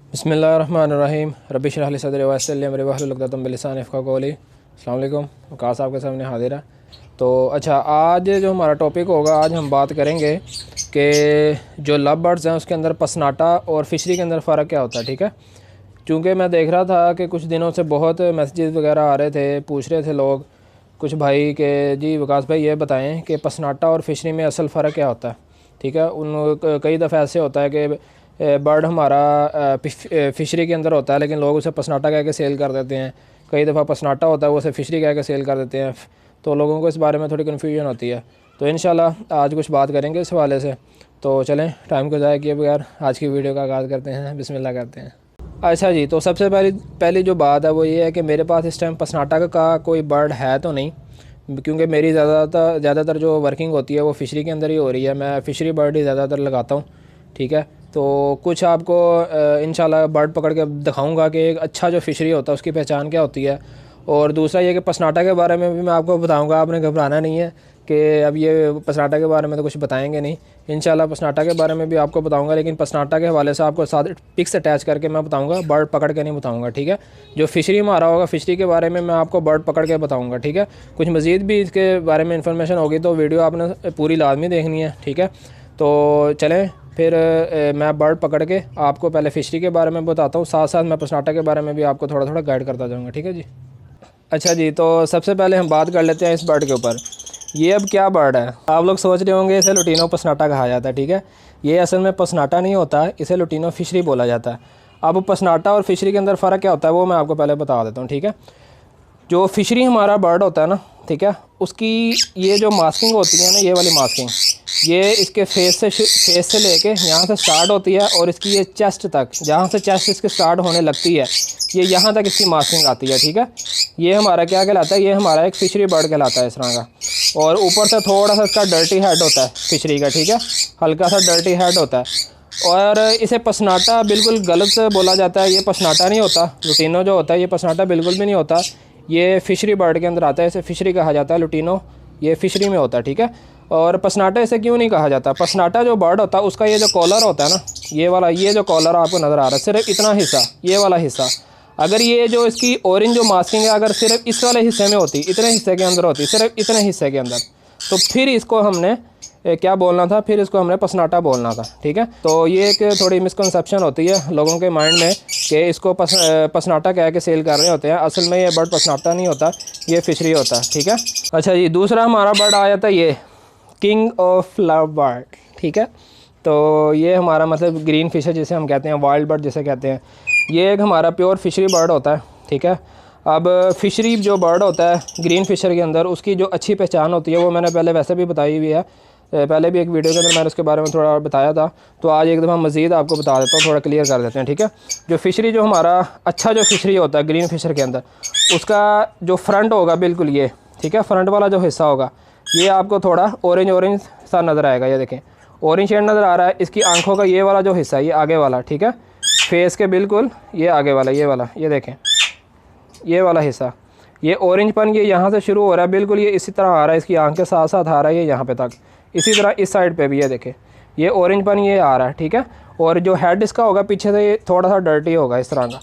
बिस्मिल्लाहिर्रहमानिर्रहीम रब्बि इश्रह ली सदरी वयस्सिर ली अमरी वहलुल उक़दतम मिन लिसानी यफ़क़हू क़ौली। अस्सलाम वालेकुम। वक़ास आपके सामने हाज़िर है। तो अच्छा, आज जो हमारा टॉपिक होगा, आज हम बात करेंगे कि जो लव बर्ड्स हैं उसके अंदर पसनाटा और फ़िशरी के अंदर फ़र्क क्या होता है। ठीक है, चूँकि मैं देख रहा था कि कुछ दिनों से बहुत मैसेजेस वगैरह आ रहे थे, पूछ रहे थे लोग कुछ भाई के जी वकास भाई ये बताएं कि पसनाटा और फ़िशरी में असल फ़र्क क्या होता है। ठीक है, उन कई दफ़ा ऐसे होता है कि बर्ड हमारा फ़िशरी के अंदर होता है लेकिन लोग उसे पसनाटा कह के सेल कर देते हैं। कई दफ़ा पसनाटा होता है वो उसे फ़िशरी कह के सेल कर देते हैं, तो लोगों को इस बारे में थोड़ी कन्फ्यूजन होती है। तो इंशाल्लाह आज कुछ बात करेंगे इस हवाले से। तो चलें, टाइम को ज़ाया किए बगैर आज की वीडियो का आगाज़ करते हैं। बिस्मिल्लाह करते हैं। अच्छा जी, तो सबसे पहली जो बात है वो ये है कि मेरे पास इस टाइम पसनाटा का कोई बर्ड है तो नहीं, क्योंकि मेरी ज़्यादातर जो वर्किंग होती है वो फ़िशरी के अंदर ही हो रही है। मैं फ़िशरी बर्ड ही ज़्यादातर लगाता हूँ। ठीक है, तो कुछ आपको इंशाल्लाह बर्ड पकड़ के दिखाऊंगा कि एक अच्छा जो फ़िशरी होता है उसकी पहचान क्या होती है। और दूसरा ये कि पसनाटा के बारे में भी मैं आपको बताऊंगा, आपने घबराना नहीं है कि अब ये पसनाटा के बारे में तो कुछ बताएंगे नहीं। इंशाल्लाह पसनाटा के बारे में भी आपको बताऊंगा, लेकिन पसनाटा के हवाले से आपको साथ पिक्स अटैच करके मैं बताऊंगा, बर्ड पकड़ के नहीं बताऊंगा। ठीक है, जो फ़िशरी मारा होगा फ़िशरी के बारे में मैं आपको बर्ड पकड़ के बताऊँगा। ठीक है, कुछ मज़ीद भी इसके बारे में इंफॉर्मेशन होगी तो वीडियो आपने पूरी लाजमी देखनी है। ठीक है, तो चलें फिर मैं बर्ड पकड़ के आपको पहले फ़िशरी के बारे में बताता हूँ, साथ साथ मैं पसनाटा के बारे में भी आपको थोड़ा थोड़ा गाइड करता जाऊँगा। ठीक है जी। अच्छा जी, तो सबसे पहले हम बात कर लेते हैं इस बर्ड के ऊपर। ये अब क्या बर्ड है, आप लोग सोच रहे होंगे इसे लुटीनो पसनाटा कहा जाता है। ठीक है, ये असल में पसनाटा नहीं होता, इसे लुटीनो फ़िशरी बोला जाता है। अब पसनाटा और फ़िशरी के अंदर फ़र्क क्या होता है वो मैं आपको पहले बता देता हूँ। ठीक है, जो फ़िशरी हमारा बर्ड होता है ना, ठीक है, उसकी ये जो मास्किंग होती है ना, ये वाली मास्किंग, ये इसके फेस से लेके यहाँ से स्टार्ट होती है और इसकी ये चेस्ट तक, जहाँ से चेस्ट इसके स्टार्ट होने लगती है, ये यहाँ तक इसकी मास्किंग आती है। ठीक है, ये हमारा क्या कहलाता है, ये हमारा एक फ़िशरी बर्ड कहलाता है इस तरह का। और ऊपर से थोड़ा सा इसका डर्टी हेड होता है फ़िशरी का। ठीक है, हल्का सा डर्टी हेड होता है। और इसे पसनाटा बिल्कुल गलत बोला जाता है, ये पसनाटा नहीं होता। लुटीनो जो होता है ये पसनाटा बिल्कुल भी नहीं होता, ये फ़िशरी बर्ड के अंदर आता है, इसे फ़िशरी कहा जाता है। लुटीनो ये फ़िशरी में होता है। ठीक है, और पसनाटा इसे क्यों नहीं कहा जाता, पसनाटा जो बर्ड होता है उसका ये जो कॉलर होता है ना, ये वाला, ये जो कॉलर आपको नज़र आ रहा है, सिर्फ इतना हिस्सा, ये वाला हिस्सा, अगर ये जो इसकी ऑरेंज जो मास्किंग है अगर सिर्फ इस वाले हिस्से में होती, इतने हिस्से के अंदर होती, सिर्फ इतने हिस्से के अंदर, तो फिर इसको हमने क्या बोलना था, फिर इसको हमने पसनाटा बोलना था। ठीक है, तो ये एक थोड़ी मिसकंसेप्शन होती है लोगों के माइंड में कि इसको पसनाटा कह के सेल कर रहे होते हैं। असल में ये बर्ड पसनाटा नहीं होता, ये फ़िशरी होता है। ठीक है, अच्छा जी, दूसरा हमारा बर्ड आ जाता है ये किंग ऑफ लव बर्ड। ठीक है, तो ये हमारा मतलब ग्रीन फिशर जिसे हम कहते हैं, वाइल्ड बर्ड जिसे कहते हैं, ये एक हमारा प्योर फ़िशरी बर्ड होता है। ठीक है, अब फ़िशरी जो बर्ड होता है ग्रीन फिशर के अंदर, उसकी जो अच्छी पहचान होती है वो मैंने पहले वैसे भी बताई हुई है, पहले भी एक वीडियो के अंदर मैंने उसके बारे में थोड़ा बताया था, तो आज एक दफ़ा मज़ीद आपको बता देता हूँ, थोड़ा क्लियर कर देते हैं। ठीक है, जो फ़िशरी जो हमारा अच्छा जो फ़िशरी होता है ग्रीन फिशर के अंदर, उसका जो फ्रंट होगा बिल्कुल ये, ठीक है, फ्रंट वाला जो हिस्सा होगा ये आपको थोड़ा ऑरेंज सा नज़र आएगा। ये देखें ऑरेंज शेड नज़र आ रहा है। इसकी आंखों का ये वाला जो हिस्सा है, ये आगे वाला, ठीक है, फेस के बिल्कुल ये आगे वाला, ये वाला, ये देखें ये वाला हिस्सा, ये ऑरेंजपन ये यहाँ से शुरू हो रहा है, बिल्कुल ये इसी तरह आ रहा है, इसकी आंख के साथ साथ आ रहा है ये यहाँ पे तक। इसी तरह इस साइड पे भी ये देखें ये ऑरेंजपन ये आ रहा है। ठीक है, और जो हेड इसका होगा पीछे से ये थोड़ा सा डर्टी होगा इस तरह का,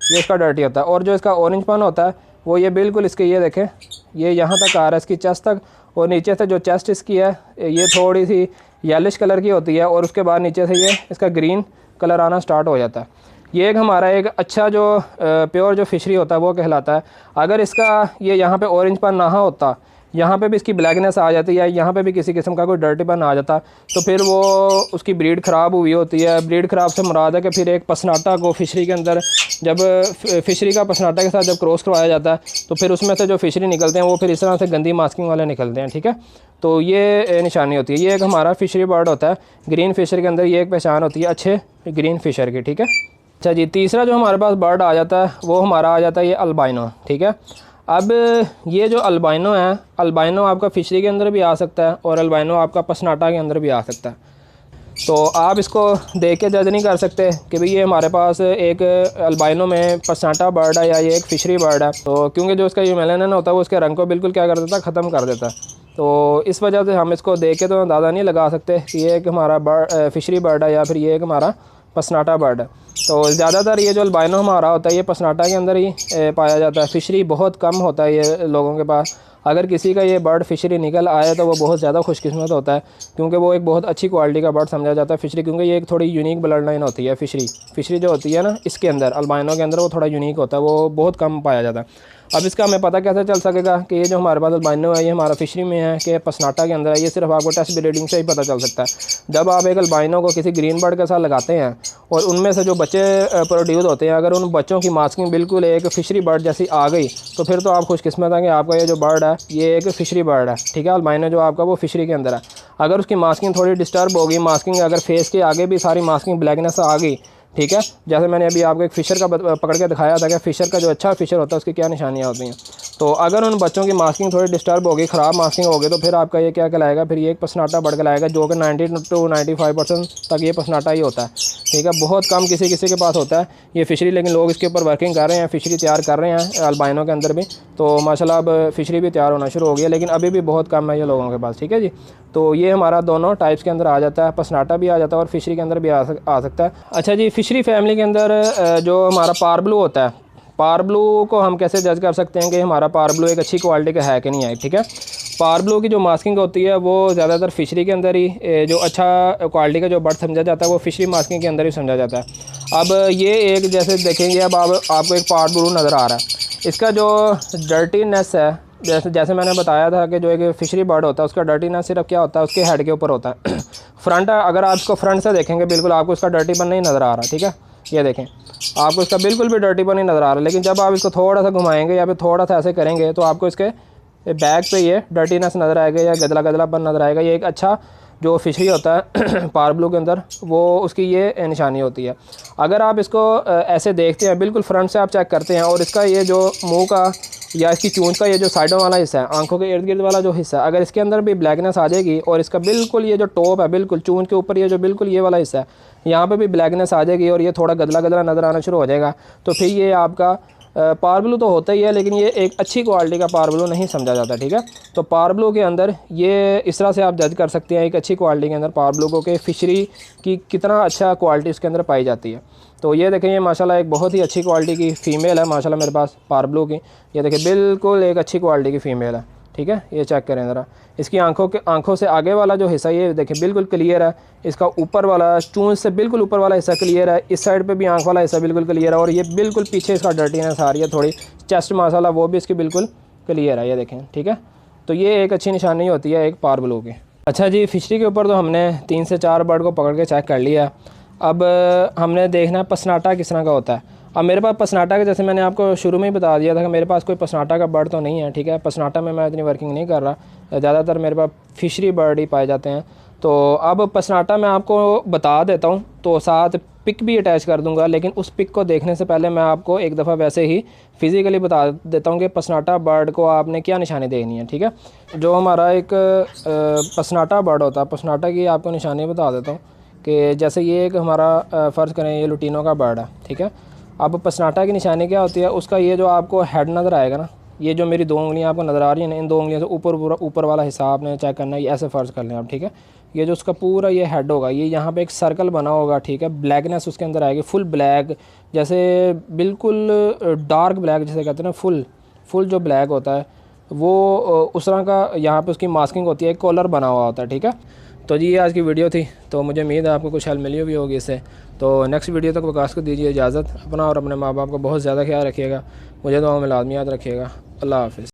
ये इसका डर्टी होता है। और जो इसका ऑरेंजपन होता है वो ये बिल्कुल इसके, ये देखें ये यहाँ तक आ रहा है इसकी चेस्ट तक, और नीचे से जो चेस्ट इसकी है ये थोड़ी सी येलिश कलर की होती है, और उसके बाद नीचे से ये इसका ग्रीन कलर आना स्टार्ट हो जाता है। ये एक हमारा एक अच्छा जो प्योर जो फ़िशरी होता है वो कहलाता है। अगर इसका ये यहाँ पे ऑरेंजपन ना होता, यहाँ पे भी इसकी ब्लैकनेस आ जाती है, यहाँ पे भी किसी किस्म का कोई डर्टीपन आ जाता, तो फिर वो उसकी ब्रीड ख़राब हुई होती है। ब्रीड ख़राब से मुराद है कि फिर एक पसनाटा को फ़िशरी के अंदर जब फ़िशरी का पसनाटा के साथ जब क्रॉस करवाया जाता है तो फिर उसमें से जो फ़िशरी निकलते हैं वो फिर इस तरह से गंदी मास्किंग वाले निकलते हैं। ठीक है, तो ये निशानी होती है। ये एक हमारा फ़िशरी बर्ड होता है ग्रीन फिशर के अंदर, ये एक पहचान होती है अच्छे ग्रीन फिशर की। ठीक है, अच्छा जी, तीसरा जो हमारे पास बर्ड आ जाता है वो हमारा आ जाता है ये अल्बाइनो। ठीक है, अब ये जो अल्बाइनो है, अल्बाइनो आपका फ़िशरी के अंदर भी आ सकता है और अल्बाइनो आपका पसनाटा के अंदर भी आ सकता है। तो आप इसको देख के जज नहीं कर सकते कि भाई ये हमारे पास एक अल्बाइनो में पसनाटा बर्ड है या ये एक फ़िशरी बर्ड है, तो क्योंकि जो इसका ये मेलानिन होता है वो उसके रंग को बिल्कुल क्या कर देता है, ख़त्म कर देता है। तो इस वजह से हम इसको देख के तो अंदाज़ा नहीं लगा सकते कि ये एक हमारा फ़िशरी बर्ड है या फिर ये एक हमारा पसनाटा बर्ड है। तो ज़्यादातर ये जो अल्बाइनो हमारा होता है ये पसनाटा के अंदर ही पाया जाता है। फ़िशरी बहुत कम होता है ये लोगों के पास। अगर किसी का ये बर्ड फ़िशरी निकल आए तो वो बहुत ज़्यादा खुशकिस्मत होता है, क्योंकि वो एक बहुत अच्छी क्वालिटी का बर्ड समझा जाता है फ़िशरी, क्योंकि ये एक थोड़ी यूनिक ब्लड लाइन होती है। फ़िशरी जो होती है ना, इसके अंदर अल्बाइनो के अंदर वो थोड़ा यूनिक होता है, वो बहुत कम पाया जाता है। अब इसका हमें पता कैसे चल सकेगा कि ये जो हमारे पास अल्बाइनो है ये हमारा फ़िशरी में है कि पसनाटा के अंदर है, ये सिर्फ आपको टेस्ट ब्रीडिंग से ही पता चल सकता है। जब आप एक अल्बाइनो को किसी ग्रीन बर्ड के साथ लगाते हैं और उनमें से जो बच्चे प्रोड्यूस होते हैं, अगर उन बच्चों की मास्किंग बिल्कुल एक फ़िशरी बर्ड जैसी आ गई तो फिर तो आप खुशकिस्मत हैं कि आपका ये जो बर्ड है ये एक फ़िशरी बर्ड है, ठीक है। अल्बाइनो जो आपका वो फ़िशरी के अंदर है। अगर उसकी मास्किंग थोड़ी डिस्टर्ब होगी, मास्किंग अगर फेस के आगे भी सारी मास्किंग ब्लैकनेस आ गई, ठीक है, जैसे मैंने अभी आपको एक फ़िशर का पकड़ के दिखाया था कि फ़िशर का जो अच्छा फ़िशर होता है उसकी क्या निशानियाँ होती हैं। तो अगर उन बच्चों की मास्किंग थोड़ी डिस्टर्ब होगी, ख़राब मास्किंग होगी, तो फिर आपका ये क्या कहलाएगा, फिर ये एक पसनाटा बर्ड कहलाएगा, जो कि 90 to 95% तक ये पसनाटा ही होता है, ठीक है। बहुत कम किसी के पास होता है ये फ़िशरी, लेकिन लोग इसके ऊपर वर्किंग कर रहे हैं, फ़िशरी तैयार कर रहे हैं अल्बाइनो के अंदर भी। तो माशाल्लाह अब फ़िशरी भी तैयार होना शुरू हो गया, लेकिन अभी भी बहुत कम है ये लोगों के पास, ठीक है जी। तो ये हमारा दोनों टाइप्स के अंदर आ जाता है, पसनाटा भी आ जाता है और फ़िशरी के अंदर भी आ सकता है। अच्छा जी, फ़िशरी फैमिली के अंदर जो हमारा पार ब्लू होता है, पार ब्लू को हम कैसे जज कर सकते हैं कि हमारा पार ब्लू एक अच्छी क्वालिटी का है कि नहीं है, ठीक है। पार ब्लू की जो मास्किंग होती है वो ज़्यादातर फ़िशरी के अंदर ही जो अच्छा क्वालिटी का जो बर्ड समझा जाता है वो फ़िशरी मास्किंग के अंदर ही समझा जाता है। अब ये एक जैसे देखेंगे, अब आपको एक पार ब्लू नज़र आ रहा है, इसका जो डर्टीनेस है, जैसे मैंने बताया था कि जो एक फ़िशरी बर्ड होता है उसका डर्टीनेस सिर्फ क्या होता है, उसके हेड के ऊपर होता है। फ्रंट, अगर आप इसको फ्रंट से देखेंगे बिल्कुल आपको इसका डर्टीपन नहीं नज़र आ रहा, ठीक है। ये देखें, आपको इसका बिल्कुल भी डर्टीपन नहीं नज़र आ रहा, लेकिन जब आप इसको थोड़ा सा घुमाएंगे या फिर थोड़ा सा ऐसे करेंगे तो आपको इसके बैक पे ये डर्टीनेस नज़र आएगा या गदला गदलापन नज़र आएगा। ये एक अच्छा जो फ़िशरी होता है पार ब्लू के अंदर, वो उसकी ये निशानी होती है। अगर आप इसको ऐसे देखते हैं, बिल्कुल फ्रंट से आप चेक करते हैं, और इसका ये जो मुंह का या इसकी चूंच का ये जो साइडों वाला हिस्सा है, आंखों के इर्द गिर्द वाला जो हिस्सा है, अगर इसके अंदर भी ब्लैकनेस आ जाएगी और इसका बिल्कुल ये जो टॉप है, बिल्कुल चूंच के ऊपर ये जो बिल्कुल ये वाला हिस्सा है, यहाँ पे भी ब्लैकनेस आ जाएगी और ये थोड़ा गदला गदला नज़र आना शुरू हो जाएगा, तो फिर ये आपका पार ब्लू तो होता ही है, लेकिन ये एक अच्छी क्वालिटी का पार ब्लू नहीं समझा जाता, ठीक है। तो पार ब्लू के अंदर ये इस तरह से आप जज कर सकते हैं एक अच्छी क्वालिटी के अंदर पार ब्लू को, कि फ़िशरी की कितना अच्छा क्वालिटी उसके अंदर पाई जाती है। तो ये देखें, ये माशाल्लाह एक बहुत ही अच्छी क्वालिटी की फ़ीमेल है माशाल्लाह मेरे पास पार ब्लू की। ये देखें बिल्कुल एक अच्छी क्वालिटी की फ़ीमेल है, ठीक है। ये चेक करें ज़रा, इसकी आंखों से आगे वाला जो हिस्सा ये देखें बिल्कुल क्लियर है, इसका ऊपर वाला चूंच से बिल्कुल ऊपर वाला हिस्सा क्लियर है, इस साइड पे भी आंख वाला हिस्सा बिल्कुल क्लियर है, और ये बिल्कुल पीछे इसका डर्टीनेस आ रही है थोड़ी, चेस्ट माशाल्लाह वो भी इसकी बिल्कुल क्लियर है, ये देखें, ठीक है। तो ये एक अच्छी निशानी होती है एक पार ब्लू की। अच्छा जी, फ़िशरी के ऊपर तो हमने 3 से 4 बर्ड को पकड़ के चेक कर लिया। अब हमने देखना है पसनाटा किस तरह का होता है। अब मेरे पास पसनाटा का, जैसे मैंने आपको शुरू में ही बता दिया था कि मेरे पास कोई पसनाटा का बर्ड तो नहीं है, ठीक है। पसनाटा में मैं इतनी वर्किंग नहीं कर रहा, ज़्यादातर मेरे पास फ़िशरी बर्ड ही पाए जाते हैं। तो अब पसनाटा मैं आपको बता देता हूँ, तो साथ पिक भी अटैच कर दूंगा, लेकिन उस पिक को देखने से पहले मैं आपको एक दफ़ा वैसे ही फ़िज़िकली बता देता हूँ कि पसनाटा बर्ड को आपने क्या निशानी देखनी है, ठीक है। जो हमारा एक पसनाटा बर्ड होता है, पसनाटा की आपको निशानी बता देता हूँ कि जैसे ये एक हमारा फ़र्ज़ करें ये लुटीनो का बर्ड है, ठीक है। अब पसनाटा की निशानी क्या होती है, उसका ये जो आपको हेड नज़र आएगा ना, ये जो मेरी 2 उंगलियां आपको नज़र आ रही हैं ना, इन 2 उंगलियों से ऊपर वाला हिस्सा आपने चेक करना है, ये ऐसे फ़र्ज़ कर लें आप, ठीक है। ये जो उसका पूरा ये हेड होगा, ये यहाँ पे एक सर्कल बना होगा, ठीक है। ब्लैकनेस उसके अंदर आएगी, फुल ब्लैक, जैसे बिल्कुल डार्क ब्लैक जैसे कहते हैं ना, फुल जो ब्लैक होता है वो उस तरह का यहाँ पे उसकी मास्किंग होती है, एक कॉलर बना हुआ होता है, ठीक है। तो जी ये आज की वीडियो थी, तो मुझे उम्मीद है आपको कुछ हेल्प मिली भी होगी इससे। तो नेक्स्ट वीडियो तक वकास को दीजिए इजाज़त। अपना और अपने माँ बाप का बहुत ज़्यादा ख्याल रखिएगा। मुझे दुआओं में लाज़मी याद रखिएगा। अल्लाह हाफ़िज़।